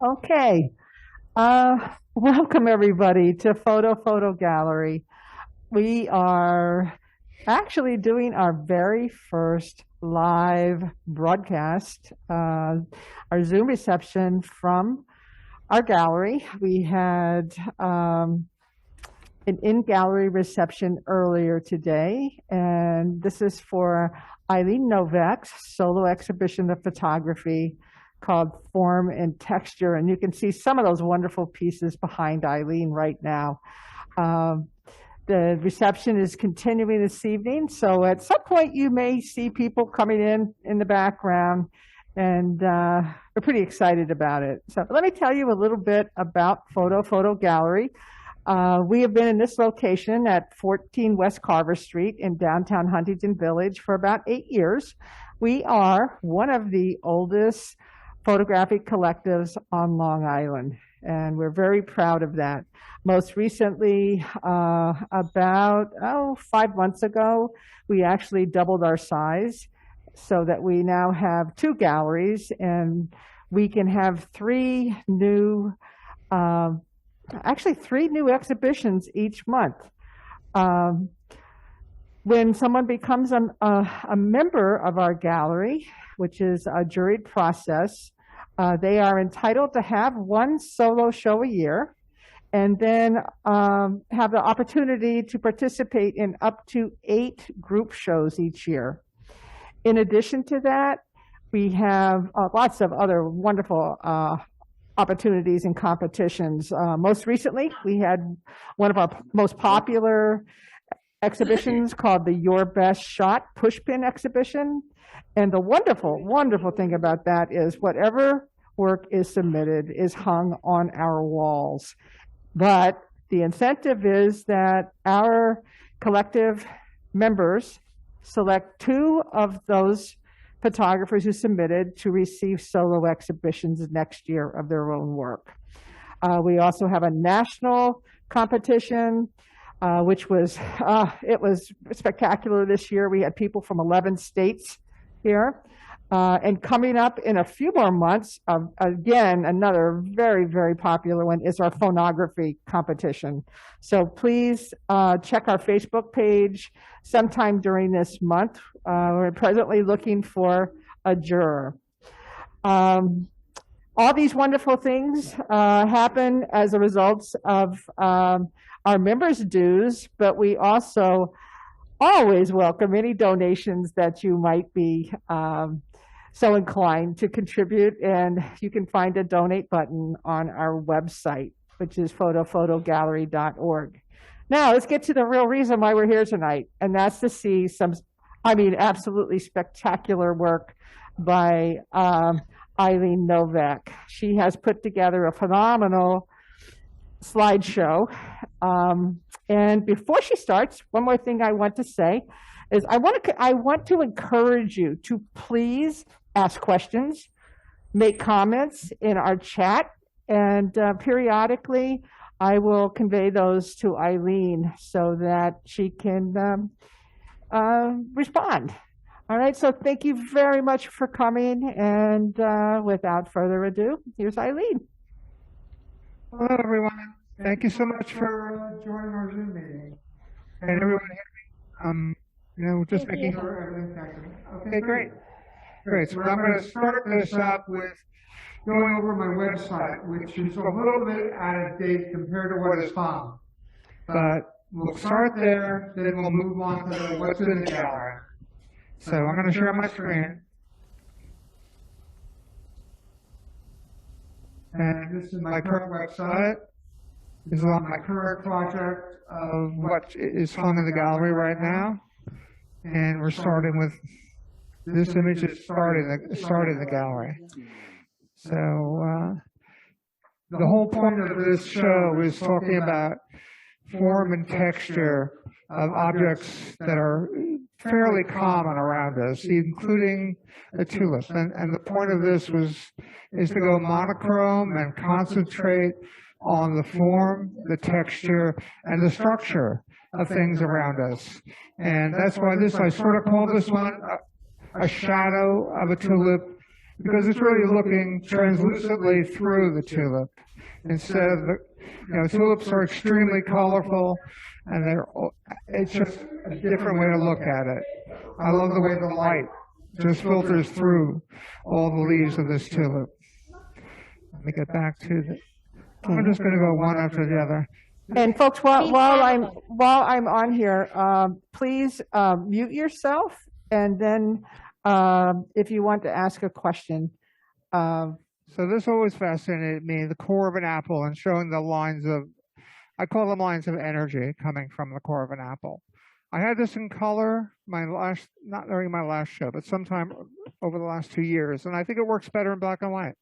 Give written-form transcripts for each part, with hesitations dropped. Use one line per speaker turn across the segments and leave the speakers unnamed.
Okay. Uh, Welcome everybody to Photo Gallery. We are actually doing our very first live broadcast, our Zoom reception from our gallery. We had an in-gallery reception earlier today, and this is for Eileen Novack's solo exhibition of photography called Form and Texture. And you can see some of those wonderful pieces behind Eileen right now. The reception is continuing this evening, so at some point you may see people coming in the background, and we're pretty excited about it. So let me tell you a little bit about Photo Gallery. We have been in this location at 14 West Carver Street in downtown Huntington Village for about 8 years. We are one of the oldest photographic collectives on Long Island, and we're very proud of that. Most recently, about 5 months ago, we actually doubled our size so that we now have 2 galleries, and we can have 3 new exhibitions each month. When someone becomes a member of our gallery, which is a juried process, they are entitled to have 1 solo show a year, and then have the opportunity to participate in up to 8 group shows each year. In addition to that, we have lots of other wonderful opportunities and competitions. Most recently, we had one of our most popular exhibitions called the Your Best Shot Pushpin exhibition. And the wonderful, wonderful thing about that is whatever work is submitted is hung on our walls. But the incentive is that our collective members select 2 of those photographers who submitted to receive solo exhibitions next year of their own work. We also have a national competition, which was it was spectacular this year. We had people from 11 states here. And coming up in a few more months, again, another very, very popular one is our phonography competition. So please check our Facebook page sometime during this month. We're presently looking for a juror. All these wonderful things happen as a result of our members' dues, but we also always welcome any donations that you might be so inclined to contribute, and you can find a donate button on our website, which is photogallery.org. Now, let's get to the real reason why we're here tonight, and that's to see some, absolutely spectacular work by Eileen Novack. She has put together a phenomenal slideshow. And before she starts, one more thing I want to say is I want to encourage you to please ask questions, make comments in our chat, and periodically I will convey those to Eileen so that she can respond. All right, so thank you very much for coming, and without further ado, here's Eileen.
Hello, everyone. Thank you so much for joining our Zoom meeting. Can everyone hear me? Just making sure everything's active. Okay, great. Great. So I'm going to start this up with going over my website, which is a little bit out of date compared to what is found. But we'll start there, then we'll move on to what's in the gallery. So I'm going to share my screen. And this is my current website. This is on my current project of what is hung in the gallery right now. And we're starting with this image is starting the gallery. So the whole point of this show is talking about form and texture of objects that are fairly common around us, including the tulips. And the point of this is to go monochrome and concentrate on the form, the texture, and the structure of things around us. And that's why I sort of call this one a shadow of a tulip because it's really looking translucently through the tulip instead of tulips are extremely colorful, and it's just a different way to look at it. I love the way the light just filters through all the leaves of this tulip. Let me get back to I'm just going to go one after the other.
And folks, while I'm on here, please mute yourself, and then if you want to ask a question.
So this always fascinated me, the core of an apple, and showing the lines of, I call them lines of energy coming from the core of an apple. I had this in color not during my last show, but sometime over the last 2 years, and I think it works better in black and white.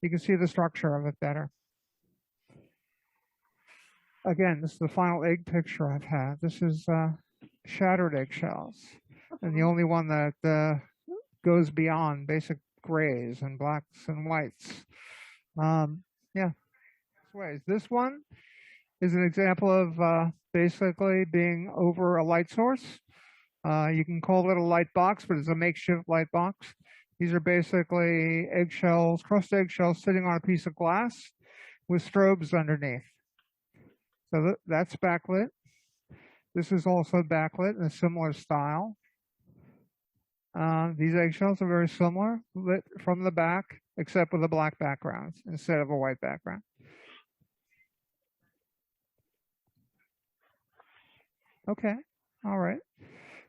You can see the structure of it better. Again, this is the final egg picture I've had. This is shattered eggshells, and the only one that goes beyond basic grays and blacks and whites. This one is an example of basically being over a light source. You can call it a light box, but it's a makeshift light box. These are basically eggshells, crushed eggshells sitting on a piece of glass with strobes underneath. So that's backlit. This is also backlit in a similar style. These eggshells are very similar, lit from the back, except with a black background instead of a white background. Okay, all right.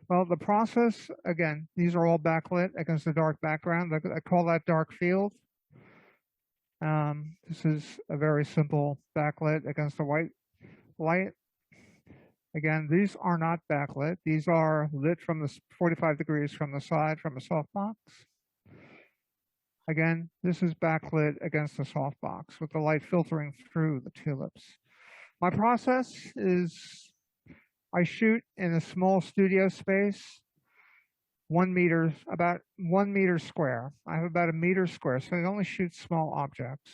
Well, the process, again, these are all backlit against a dark background. I call that dark field. This is a very simple backlit against a white light. Again, these are not backlit. These are lit from the 45 degrees from the side from a softbox. Again, this is backlit against a softbox with the light filtering through the tulips. My process is I shoot in a small studio space, 1 meter, about 1 meter square. I have about a meter square, so I only shoot small objects.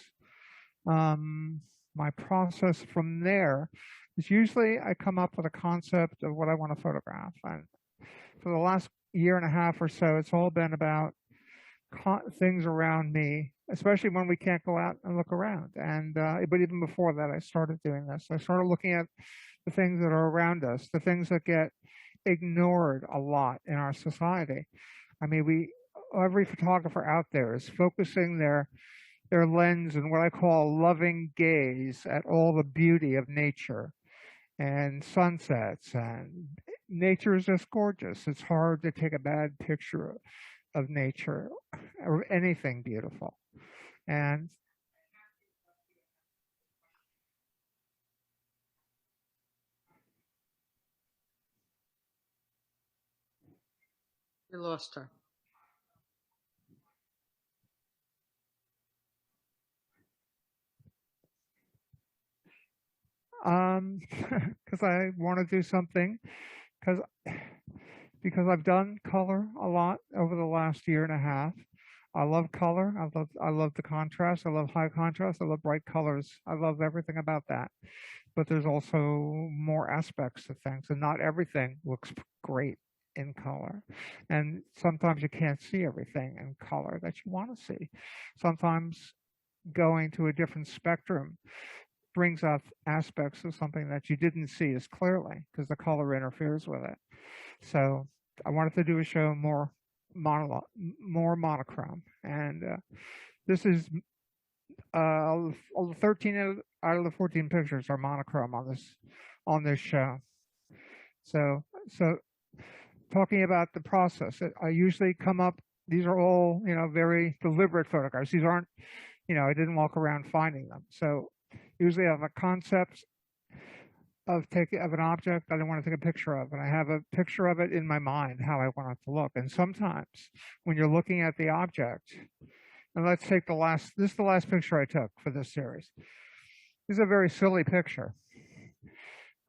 My process from there is usually I come up with a concept of what I want to photograph. And for the last year and a half or so, it's all been about things around me, especially when we can't go out and look around. And but even before that, I started doing this. I started looking at the things that are around us, the things that get ignored a lot in our society. I mean, every photographer out there is focusing their lens and what I call a loving gaze at all the beauty of nature and sunsets, and nature is just gorgeous. It's hard to take a bad picture of nature or anything beautiful. And
we lost her.
because I want to do something, because I've done color a lot over the last year and a half. I love color. I love the contrast. I love high contrast. I love bright colors. I love everything about that. But there's also more aspects to things, and not everything looks great in color. And sometimes you can't see everything in color that you want to see. Sometimes going to a different spectrum brings out aspects of something that you didn't see as clearly because the color interferes with it. So I wanted to do a show more monochrome, and this is 13 out of the 14 pictures are monochrome on this show. So talking about the process, I usually come up. These are all very deliberate photographs. These aren't I didn't walk around finding them. So usually I have a concept of an object that I want to take a picture of, and I have a picture of it in my mind, how I want it to look. And sometimes when you're looking at the object, and let's take this is the last picture I took for this series. This is a very silly picture.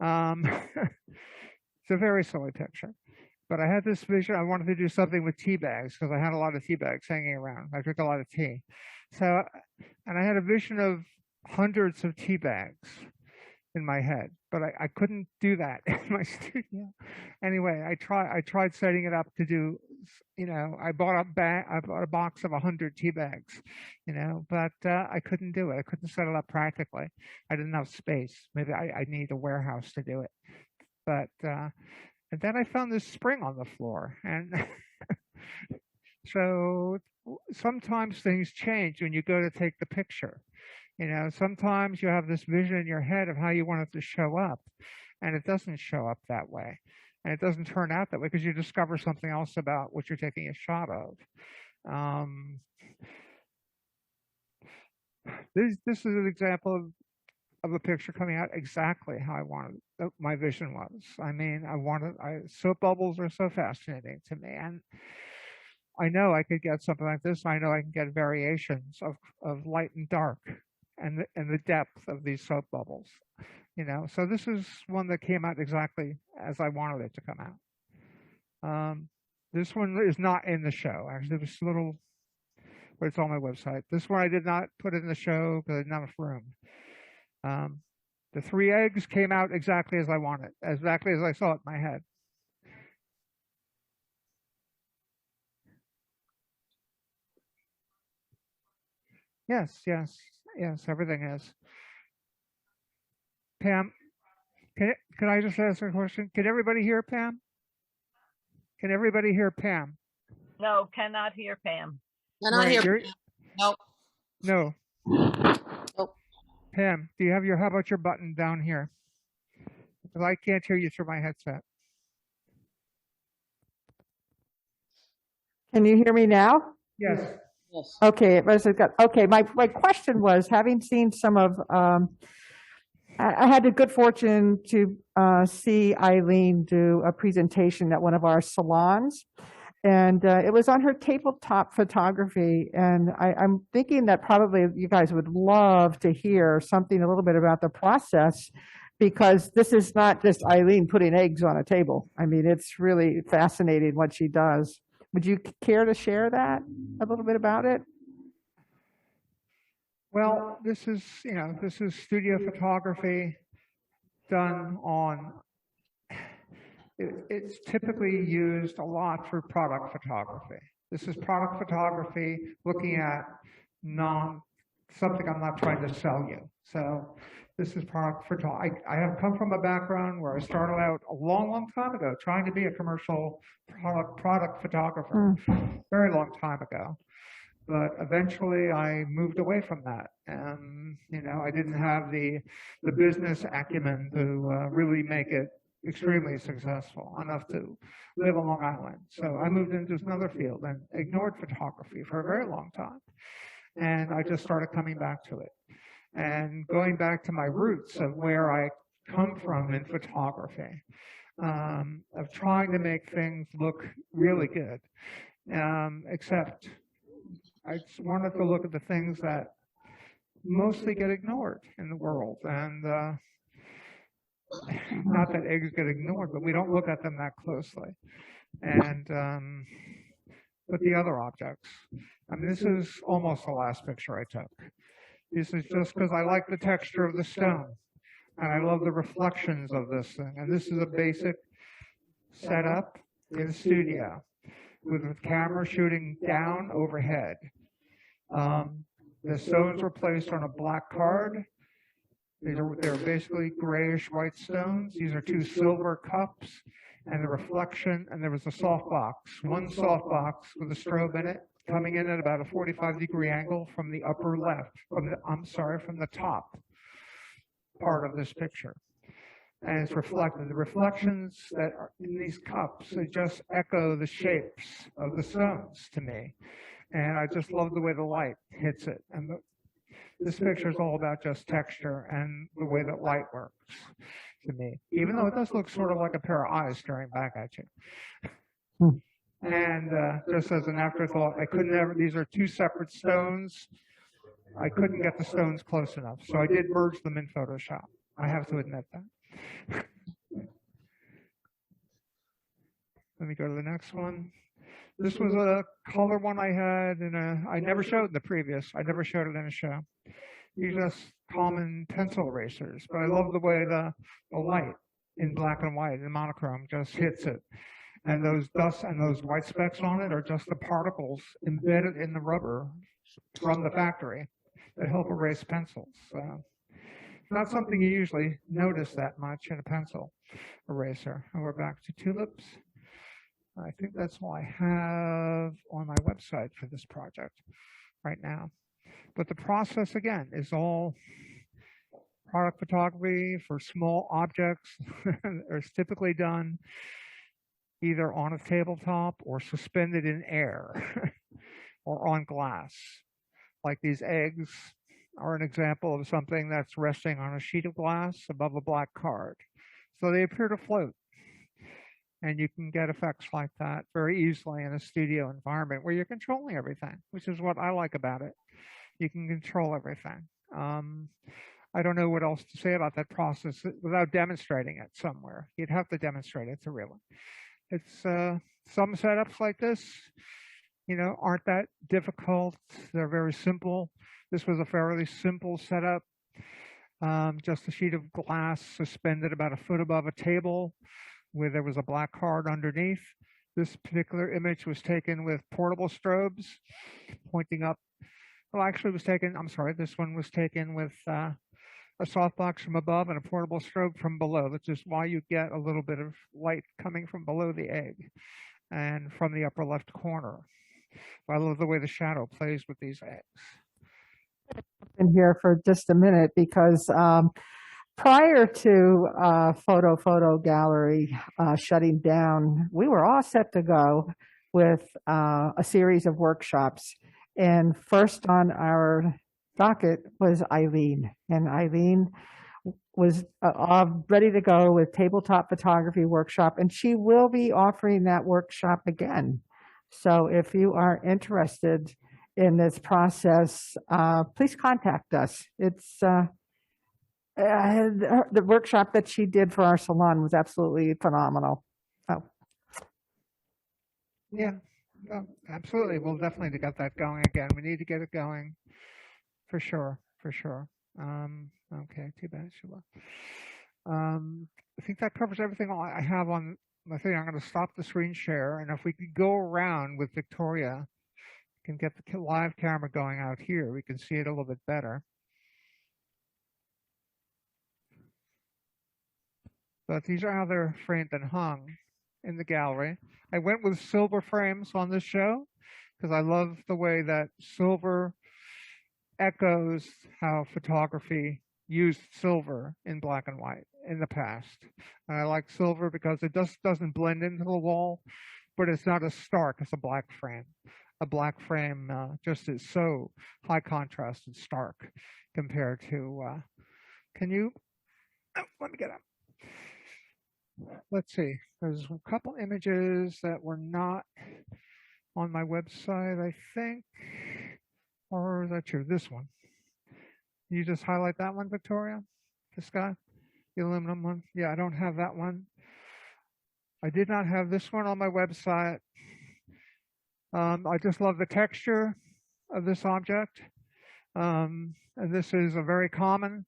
It's a very silly picture. But I had this vision. I wanted to do something with tea bags because I had a lot of tea bags hanging around. I drink a lot of tea. So, and I had a vision of hundreds of tea bags in my head, but I couldn't do that in my studio. Anyway, I tried setting it up to do I bought a box of 100 tea bags, but I couldn't do it. I couldn't set it up practically. I didn't have space. Maybe I need a warehouse to do it. But and then I found this spring on the floor, and so sometimes things change when you go to take the picture. Sometimes you have this vision in your head of how you want it to show up, and it doesn't show up that way. And it doesn't turn out that way because you discover something else about what you're taking a shot of. This is an example of a picture coming out exactly how I wanted. My vision was. I mean, soap bubbles are so fascinating to me, and I know I could get something like this. I know I can get variations of light and dark, and the depth of these soap bubbles. So this is one that came out exactly as I wanted it to come out. This one is not in the show. Actually, it was a little, but it's on my website. This one I did not put in the show because I didn't have enough room. The 3 eggs came out exactly as I wanted, exactly as I saw it in my head. Yes, everything is. Pam, can I just ask a question? Can everybody hear Pam? Can everybody hear Pam?
No, cannot hear Pam.
Cannot hear. Nope.
No.
Nope.
Pam, how about your button down here? Because I can't hear you through my headset.
Can you hear me now?
Yes.
Yes.
Okay, okay. My question was, having seen some of, I had the good fortune to see Eileen do a presentation at one of our salons, and it was on her tabletop photography. And I'm thinking that probably you guys would love to hear something a little bit about the process, because this is not just Eileen putting eggs on a table. I mean, it's really fascinating what she does. Would you care to share that, a little bit about it?
Well, this is studio photography done on, it's typically used a lot for product photography. This is product photography looking at something I'm not trying to sell you. So this is product photography. I have come from a background where I started out a long time ago trying to be a commercial product photographer, very long time ago. But eventually I moved away from that. And, I didn't have the business acumen to really make it extremely successful enough to live on Long Island. So I moved into another field and ignored photography for a very long time. And I just started coming back to it and going back to my roots of where I come from in photography, of trying to make things look really good, except I just wanted to look at the things that mostly get ignored in the world. And not that eggs get ignored, but we don't look at them that closely. And but the other objects. I mean, this is almost the last picture I took. This is just because I like the texture of the stone, and I love the reflections of this thing. And this is a basic setup in the studio with the camera shooting down overhead. The stones were placed on a black card. They're basically grayish white stones. These are 2 silver cups, and the reflection, and there was a softbox, one softbox with a strobe in it, coming in at about a 45-degree angle from the upper left, from the top part of this picture. And it's reflected. The reflections that are in these cups, they just echo the shapes of the stones to me. And I just love the way the light hits it. And this picture is all about just texture and the way that light works to me, even though it does look sort of like a pair of eyes staring back at you. And just as an afterthought, these are 2 separate stones. I couldn't get the stones close enough, so I did merge them in Photoshop. I have to admit that. Let me go to the next one. This was a color one I had I never showed the previous. I never showed it in a show. These are just common pencil erasers, but I love the way the light in black and white in monochrome just hits it. And those dust and those white specks on it are just the particles embedded in the rubber from the factory that help erase pencils. It's not something you usually notice that much in a pencil eraser. And we're back to tulips. I think that's all I have on my website for this project right now. But the process, again, is all product photography for small objects. It's typically done either on a tabletop or suspended in air or on glass. Like these eggs are an example of something that's resting on a sheet of glass above a black card. So they appear to float. And you can get effects like that very easily in a studio environment where you're controlling everything, which is what I like about it. You can control everything. I don't know what else to say about that process without demonstrating it somewhere. You'd have to demonstrate it to really. It's some setups like this, aren't that difficult. They're very simple. This was a fairly simple setup. Just a sheet of glass suspended about a foot above a table where there was a black card underneath. This particular image was taken with portable strobes pointing up. Well, actually, this one was taken with a softbox from above and a portable strobe from below. That's just why you get a little bit of light coming from below the egg and from the upper left corner. I love the way the shadow plays with these eggs.
In here for just a minute because prior to Photo Gallery shutting down, we were all set to go with a series of workshops. And first on our docket was Eileen. And Eileen was ready to go with Tabletop Photography Workshop. And she will be offering that workshop again. So if you are interested in this process, please contact us. It's the workshop that she did for our salon was absolutely phenomenal. Oh.
Yeah, absolutely. We'll definitely get that going again. We need to get it going for sure. Okay, too bad, Sheila. I think that covers everything I have on my thing. I'm going to stop the screen share, and if we could go around with Victoria, can get the live camera going out here. We can see it a little bit better. But these are how they're framed and hung in the gallery. I went with silver frames on this show because I love the way that silver echoes how photography used silver in black and white in the past. And I like silver because it just doesn't blend into the wall, but it's not as stark as a black frame. A black frame just is so high contrast and stark compared to, let me get up. Let's see, there's a couple images that were not on my website, I think, or is that true? This one. Can you just highlight that one, Victoria? This guy, the aluminum one? Yeah, I don't have that one. I did not have this one on my website. I just love the texture of this object. And this is a very common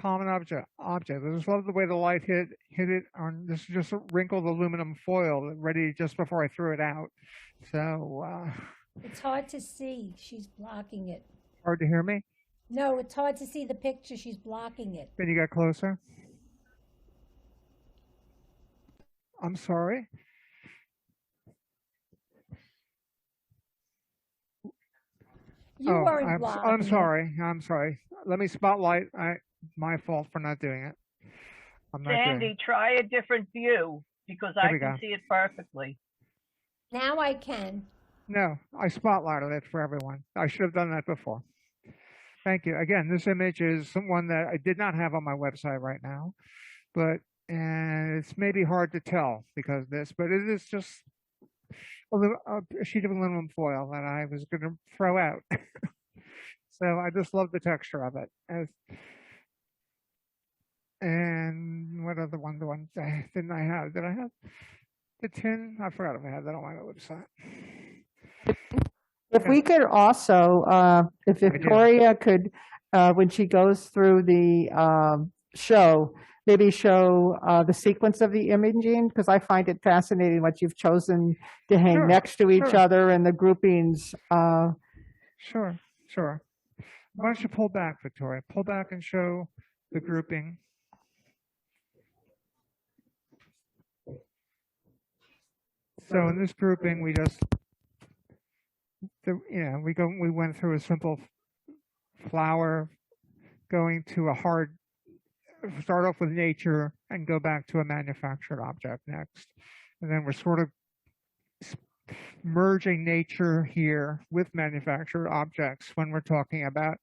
object. I just love the way the light hit it on this, just a wrinkled aluminum foil ready just before I threw it out. So
it's hard to see. She's blocking it.
Hard to hear me?
No, it's hard to see the picture. She's blocking it.
Can you get closer? I'm sorry.
You weren't blocking.
I'm sorry. Let me spotlight. My fault for not doing it.
Sandy, try a different view because I can see it perfectly.
Now I can.
No, I spotlighted it for everyone. I should have done that before. Thank you. Again, this image is one that I did not have on my website right now, but it's maybe hard to tell because of this, but it is just a sheet of aluminum foil that I was going to throw out. So I just love the texture of it. And what other one? The one didn't I have? Did I have the tin? I forgot if I had that on my website.
If we could also, if Victoria could, when she goes through the show, maybe show the sequence of the imaging? Because I find it fascinating what you've chosen to hang
Sure,
next to each
sure.
other and the groupings.
Sure, sure. Why don't you pull back, Victoria? Pull back and show the grouping. So in this grouping, we just, we went through a simple flower, going to a hard, start off with nature and go back to a manufactured object next. And then we're sort of merging nature here with manufactured objects when we're talking about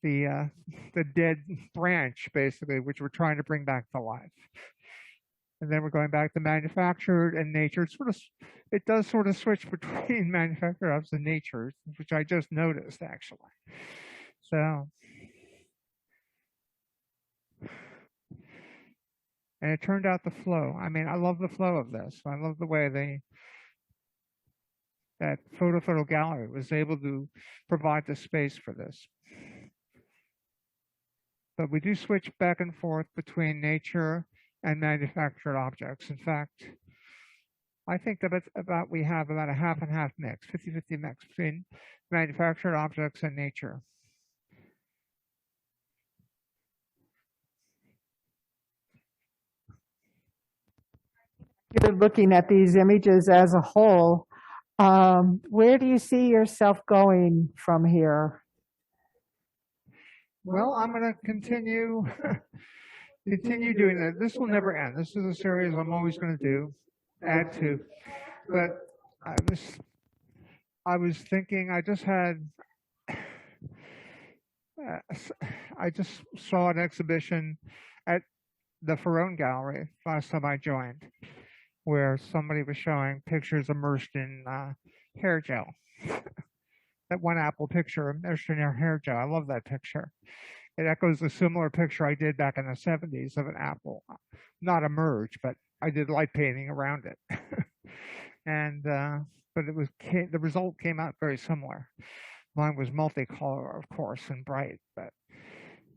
the dead branch, basically, which we're trying to bring back to life. And then we're going back to manufactured and nature. It does sort of switch between manufactured objects and nature, which I just noticed actually. So, and it turned out the flow. I mean, I love the flow of this. I love the way that photo gallery was able to provide the space for this. But we do switch back and forth between nature and manufactured objects. In fact, I think that we have about a half and half mix, 50-50 mix between manufactured objects and nature.
You're looking at these images as a whole. Where do you see yourself going from here?
Well, I'm going to continue doing that. This will never end. This is a series I'm always going to add to. But I was thinking, I just saw an exhibition at the Ferrone Gallery last time I joined, where somebody was showing pictures immersed in hair gel. That one apple picture immersed in hair gel. I love that picture. It echoes a similar picture I did back in the 70s of an apple. Not immersed, but I did light painting around it. And but the result came out very similar. Mine was multicolor, of course, and bright, but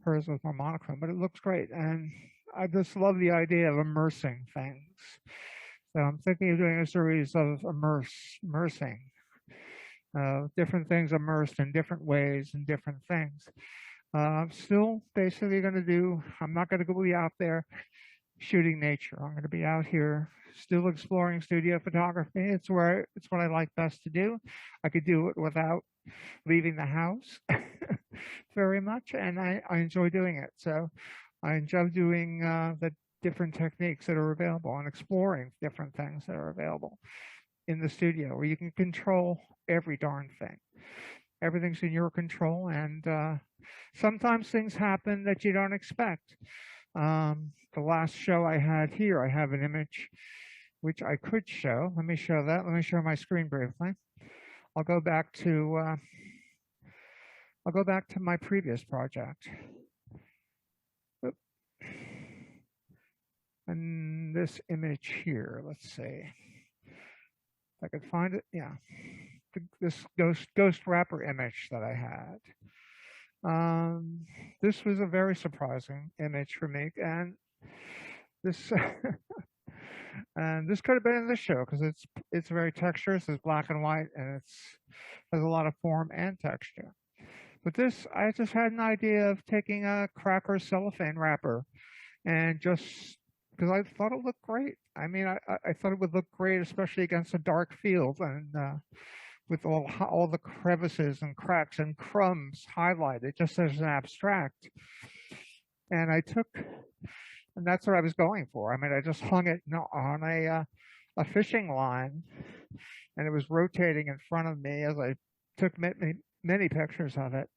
hers was more monochrome. But it looks great, and I just love the idea of immersing things. So I'm thinking of doing a series of immersing. Different things immersed in different ways and different things. I'm still basically going to do, I'm not going to be out there shooting nature. I'm going to be out here still exploring studio photography. It's what I like best to do. I could do it without leaving the house very much, and I enjoy doing it. So I enjoy doing the different techniques that are available and exploring different things that are available in the studio, where you can control every darn thing. Everything's in your control, and sometimes things happen that you don't expect. The last show I had here, I have an image which I could show. Let me show that. Let me show my screen briefly. I'll go back to my previous project. Oop. And this image here, let's see if I could find it. Yeah, this ghost wrapper image that I had. This was a very surprising image for me, and this and this could have been in this show because it's very texturous. It's black and white, and has a lot of form and texture. But this, I just had an idea of taking a cracker cellophane wrapper, and just because I thought it looked great. I mean, I thought it would look great, especially against a dark field, and with all the crevices and cracks and crumbs highlighted, just as an abstract. And and that's what I was going for. I mean, I just hung it on a fishing line, and it was rotating in front of me as I took many pictures of it,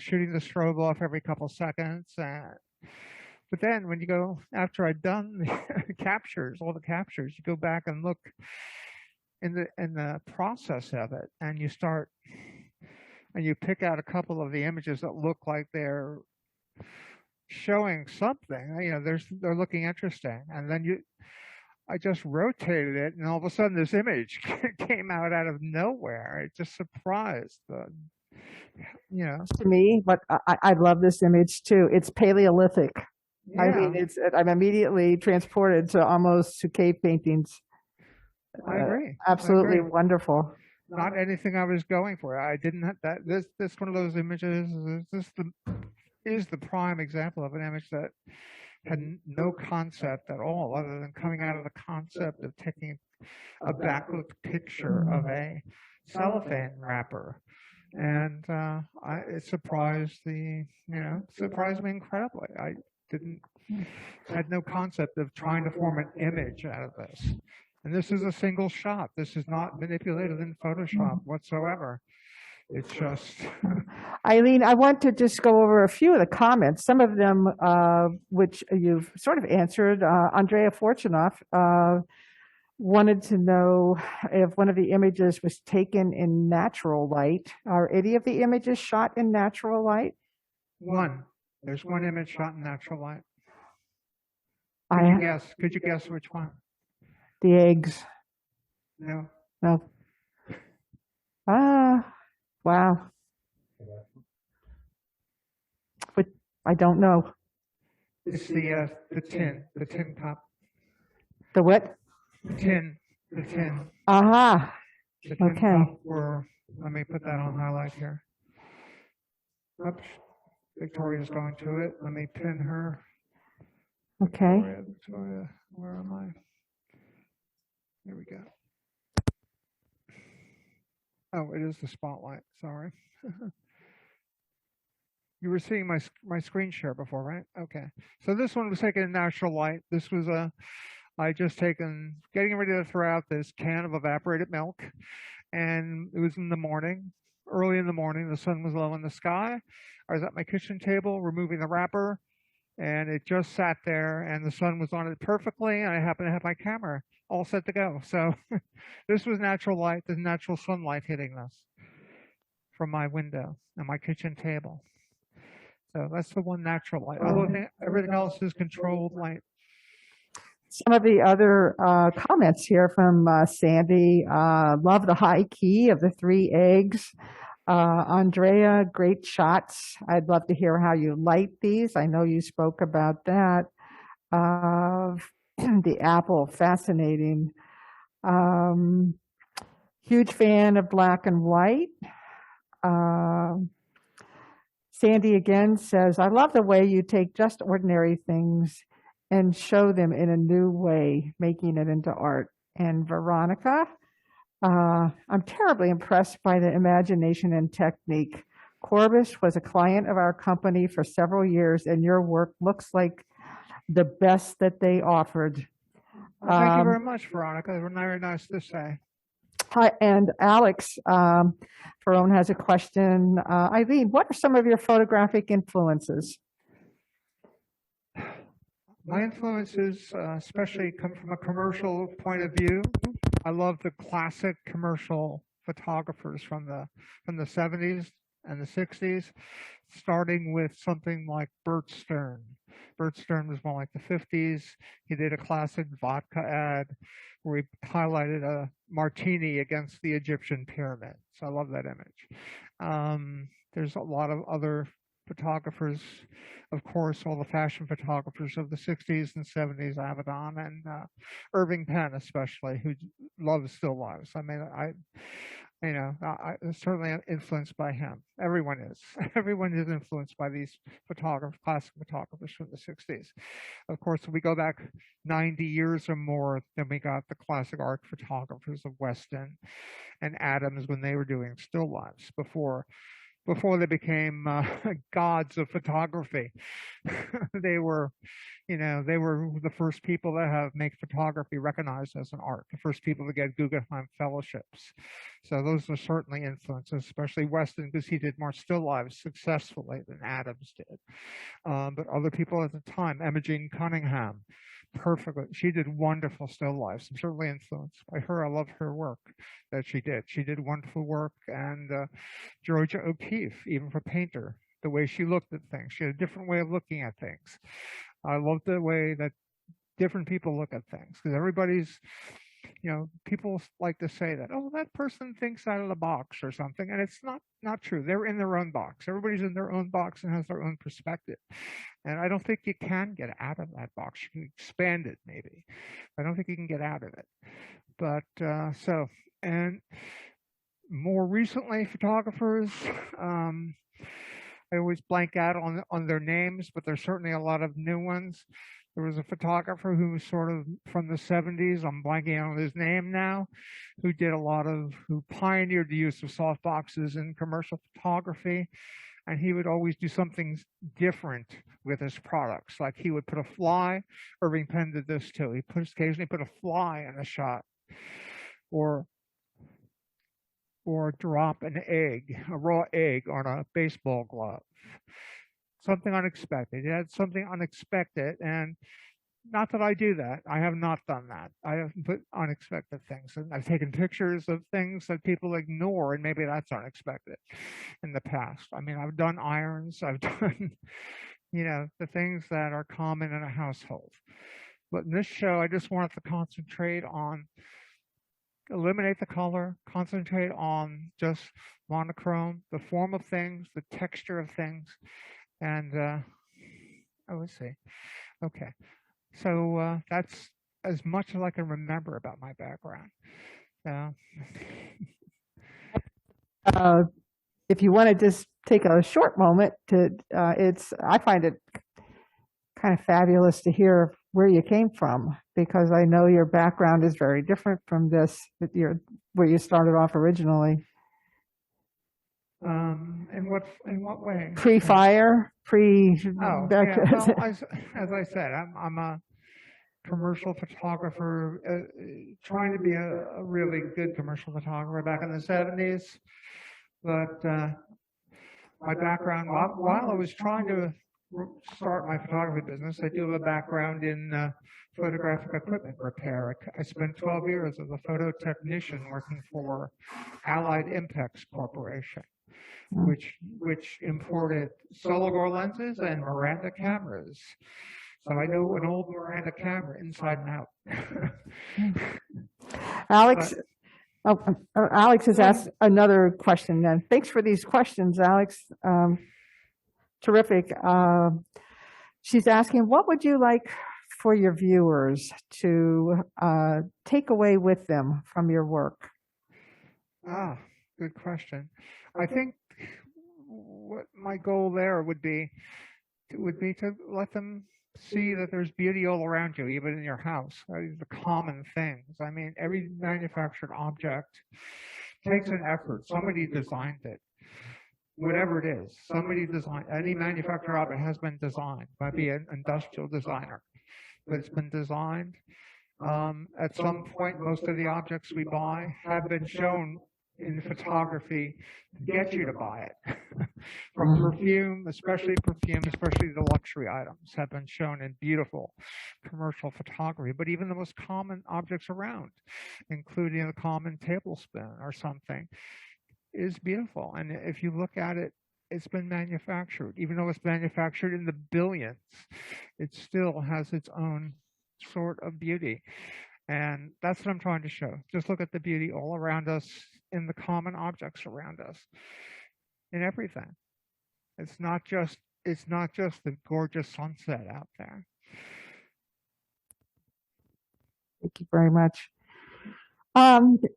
shooting the strobe off every couple seconds. But then when you go, after I'd done all the captures, you go back and look in the process of it, and you pick out a couple of the images that look like they're showing something. They're looking interesting, and then I just rotated it, and all of a sudden this image came out of nowhere. It just surprised
To me, but I love this image too. It's Paleolithic. I mean, I'm immediately transported to almost to cave paintings.
I agree.
Absolutely wonderful.
Not anything I was going for. I didn't have that. This one of those images is the prime example of an image that had no concept at all, other than coming out of the concept of taking a backlit picture of a cellophane wrapper, and it surprised me incredibly. I had no concept of trying to form an image out of this. And this is a single shot. This is not manipulated in Photoshop whatsoever. It's just.
Eileen, I want to just go over a few of the comments, some of them which you've sort of answered. Andrea Fortunoff wanted to know if one of the images was taken in natural light. Are any of the images shot in natural light?
One. There's one image shot in natural light. Could you guess which one?
The eggs.
No.
No. Wow. But I don't know.
It's the tin cup.
The what?
The tin.
Aha.
The tin
Okay.
cup let me put that on highlight here. Oops. Victoria's going to it. Let me pin her.
Okay.
Victoria, where am I? Here we go. Oh, it is the spotlight. Sorry. You were seeing my screen share before, right? Okay. So this one was taken in natural light. This was I just getting ready to throw out this can of evaporated milk, and it was in the morning, early in the morning. The sun was low in the sky. I was at my kitchen table removing the wrapper, and it just sat there, and the sun was on it perfectly, and I happened to have my camera all set to go. So this was natural light, the natural sunlight hitting this from my window and my kitchen table. So that's the one natural light. Everything else is controlled light.
Some of the other comments here from Sandy. Love the high key of the 3 eggs. Andrea, great shots. I'd love to hear how you light these. I know you spoke about that. The apple, fascinating. Huge fan of black and white. Sandy again says, I love the way you take just ordinary things and show them in a new way, making it into art. And Veronica, I'm terribly impressed by the imagination and technique. Corbis was a client of our company for several years, and your work looks like the best that they offered.
Well, thank you very much, Veronica. They were very nice to say.
Hi, and Alex Ferone has a question. Eileen, what are some of your photographic influences?
My influences especially come from a commercial point of view. I love the classic commercial photographers from the 70s and the 60s, starting with something like Bert Stern. Bert Stern was more like the 50s. He did a classic vodka ad where he highlighted a martini against the Egyptian pyramid. So I love that image. There's a lot of other photographers, of course, all the fashion photographers of the 60s and 70s, Avedon and Irving Penn especially, who loves still lives. I mean, I certainly influenced by him. Everyone is. Everyone is influenced by these classic photographers from the 60s. Of course, if we go back 90 years or more, then we got the classic art photographers of Weston and Adams when they were doing still lives before they became gods of photography. They were the first people to make photography recognized as an art, the first people to get Guggenheim fellowships. So those are certainly influences, especially Weston, because he did more still lives successfully than Adams did. But other people at the time, Emma Jean Cunningham, perfectly. She did wonderful still lives. I'm certainly influenced by her. I love her work that she did. She did wonderful work. And Georgia O'Keeffe, even for painter, the way she looked at things. She had a different way of looking at things. I love the way that different people look at things, because everybody's people like to say that, oh, that person thinks out of the box or something, and it's not true. They're in their own box. Everybody's in their own box and has their own perspective. And I don't think you can get out of that box. You can expand it, maybe. I don't think you can get out of it. But and more recently, photographers, I always blank out on their names, but there's certainly a lot of new ones. There was a photographer who was sort of from the 70s, I'm blanking on his name now, who pioneered the use of softboxes in commercial photography. And he would always do something different with his products. Like he would put a fly, Irving Penn did this too. He occasionally put a fly in a shot, or drop an egg, a raw egg on a baseball glove. Something unexpected. He had something unexpected, and not that I do that. I have not done that. I have put unexpected things, and I've taken pictures of things that people ignore, and maybe that's unexpected in the past. I mean, I've done irons. I've done, the things that are common in a household. But in this show, I just wanted to concentrate on eliminate the color, concentrate on just monochrome, the form of things, the texture of things, and let's see. Okay. So that's as much as I can remember about my background.
If you want to just take a short moment I find it kind of fabulous to hear where you came from, because I know your background is very different from this, where you started off originally.
In what way?
Pre-fire,
Oh, yeah. Well, as I said, I'm a commercial photographer, trying to be a really good commercial photographer back in the 70s. But my background, while I was trying to start my photography business, I do have a background in photographic equipment repair. I spent 12 years as a photo technician working for Allied Impex Corporation, which imported Sologor lenses and Miranda cameras. So I know an old Miranda camera inside and out.
Alex, Alex has asked another question then. Thanks for these questions, Alex. Terrific. She's asking, what would you like for your viewers to take away with them from your work?
Good question. I think what my goal there would be to let them see that there's beauty all around you, even in your house. The common things. I mean, every manufactured object takes an effort. Somebody designed it. Whatever it is, somebody designed. Any manufactured object has been designed. Might be an industrial designer, but it's been designed. At some point, most of the objects we buy have been shown in photography to get you to buy it. From perfume, especially the luxury items, have been shown in beautiful commercial photography. But even the most common objects around, including a common tablespoon or something, is beautiful. And if you look at it, it's been manufactured. Even though it's manufactured in the billions, it still has its own sort of beauty. And that's what I'm trying to show. Just look at the beauty all around us, in the common objects around us, in everything. It's not just the gorgeous sunset out there.
Thank you very much.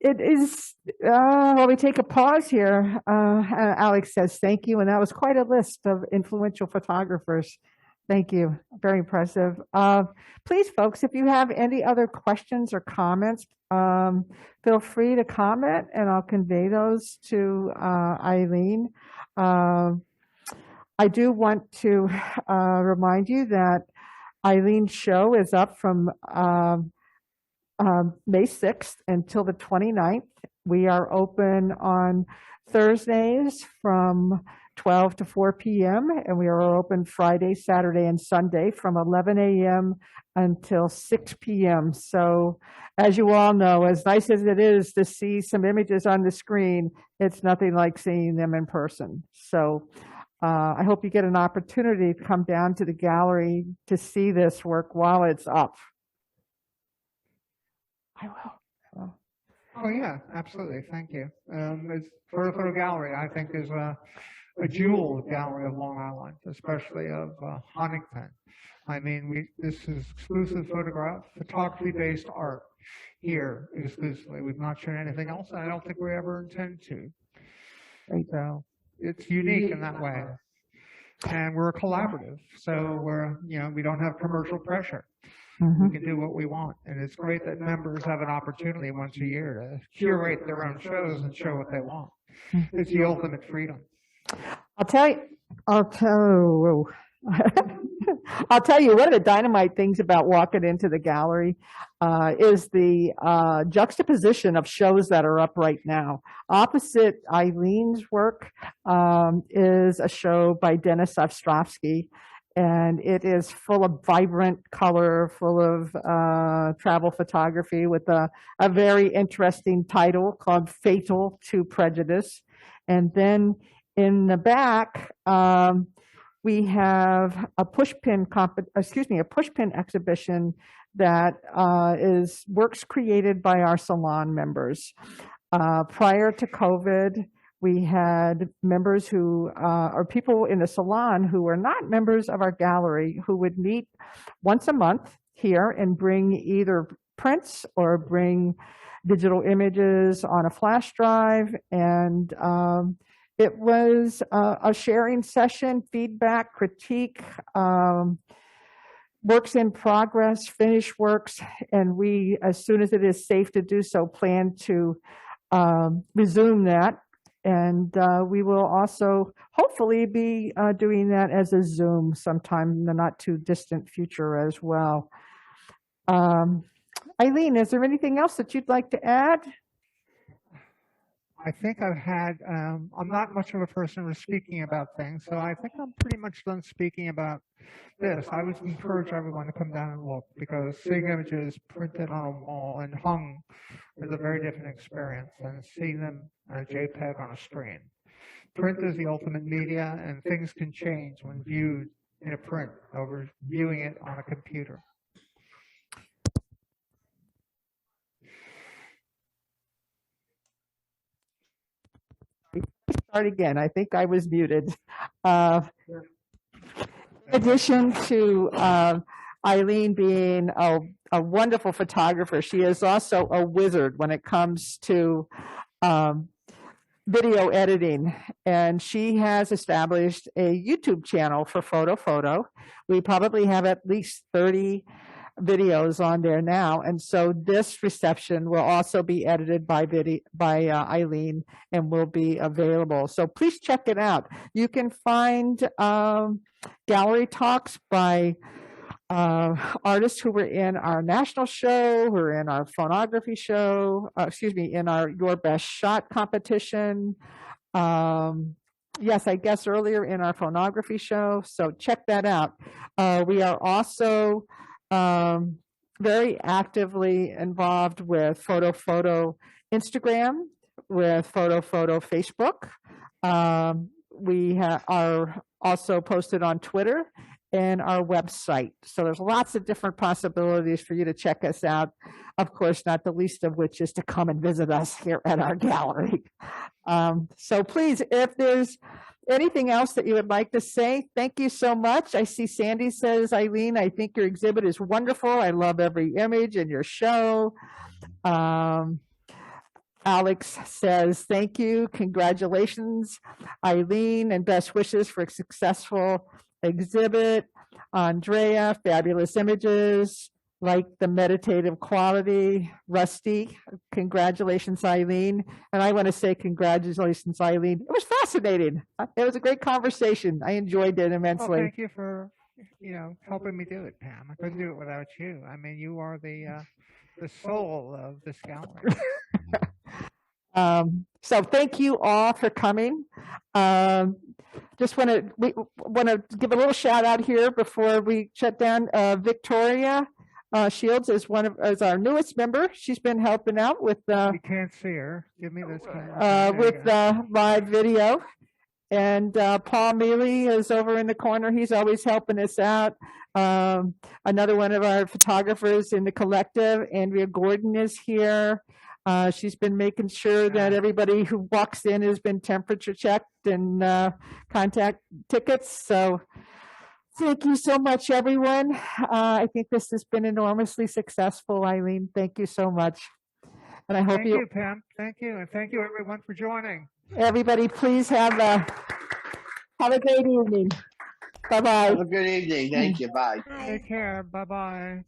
It is, while we take a pause here, Alex says thank you, and that was quite a list of influential photographers. Thank you. Very impressive. Please, folks, if you have any other questions or comments, feel free to comment, and I'll convey those to Eileen. I do want to remind you that Eileen's show is up from May 6th until the 29th. We are open on Thursdays from 12 to 4 p.m. and we are open Friday, Saturday, and Sunday from 11 a.m. until 6 p.m. So as you all know, as nice as it is to see some images on the screen, it's nothing like seeing them in person. So I hope you get an opportunity to come down to the gallery to see this work while it's up. I will.
Oh, yeah, absolutely. Thank you. Photo Gallery, I think, is a jewel gallery of Long Island, especially of Huntington. I mean, this is exclusive photography-based art here exclusively. We've not shown anything else, and I don't think we ever intend to. So it's unique in that way. And we're a collaborative, so we don't have commercial pressure. We can do what we want, and it's great that members have an opportunity once a year to curate their own shows and show what they want. It's the ultimate freedom.
I'll tell you, one of the dynamite things about walking into the gallery is the juxtaposition of shows that are up right now. Opposite Eileen's work is a show by Dennis Ostrovsky, and it is full of vibrant color, full of travel photography with a very interesting title called Fatal to Prejudice. And then in the back, we have a pushpin exhibition that is works created by our salon members. Prior to COVID, we had members who are people in the salon who were not members of our gallery who would meet once a month here and bring either prints or bring digital images on a flash drive. And it was a sharing session, feedback, critique, works in progress, finished works, and we, as soon as it is safe to do so, plan to resume that. And we will also hopefully be doing that as a Zoom sometime in the not too distant future as well. Eileen, is there anything else that you'd like to add?
I think I've had, I'm not much of a person for speaking about things, so I think I'm pretty much done speaking about this. I would encourage everyone to come down and look, because seeing images printed on a wall and hung is a very different experience than seeing them on a JPEG on a screen. Print is the ultimate media, and things can change when viewed in a print over viewing it on a computer.
Start again. I think I was muted. In addition to Eileen being a wonderful photographer, she is also a wizard when it comes to video editing. And she has established a YouTube channel for Photo. We probably have at least 30 videos on there now, and so this reception will also be edited by Eileen and will be available. So please check it out. You can find gallery talks by artists who were in our national show, who were in our photography show, in our Your Best Shot competition. Yes, I guess earlier in our photography show. So check that out. We are also very actively involved with Photo Instagram, with Photo Facebook. We are also posted on Twitter and our website. So there's lots of different possibilities for you to check us out. Of course, not the least of which is to come and visit us here at our gallery. So please, if there's anything else that you would like to say, thank you so much. I see Sandy says, Eileen, I think your exhibit is wonderful. I love every image in your show. Alex says, thank you. Congratulations, Eileen, and best wishes for a successful exhibit. Andrea, fabulous images, like the meditative quality. Rusty, congratulations, Eileen. And I want to say congratulations, Eileen. It was fascinating. It was a great conversation. I enjoyed it immensely.
Well, thank you for, helping me do it, Pam. I couldn't do it without you. I mean, you are the soul of this gallery.
So thank you all for coming. Just want to give a little shout out here before we shut down. Victoria Shields is our newest member. She's been helping out with
you can't see her. Give me this camera.
With live video. And Paul Mealy is over in the corner. He's always helping us out. Another one of our photographers in the collective, Andrea Gordon, is here. She's been making sure that everybody who walks in has been temperature checked and contact tickets. So thank you so much, everyone. I think this has been enormously successful, Eileen. Thank you so much. And I hope
Thank you, Pam. Thank you. And thank you, everyone, for joining.
everybody, please have a great evening. Bye-bye.
Have a good evening. Thank you. Bye.
Bye.
Take care. Bye-bye.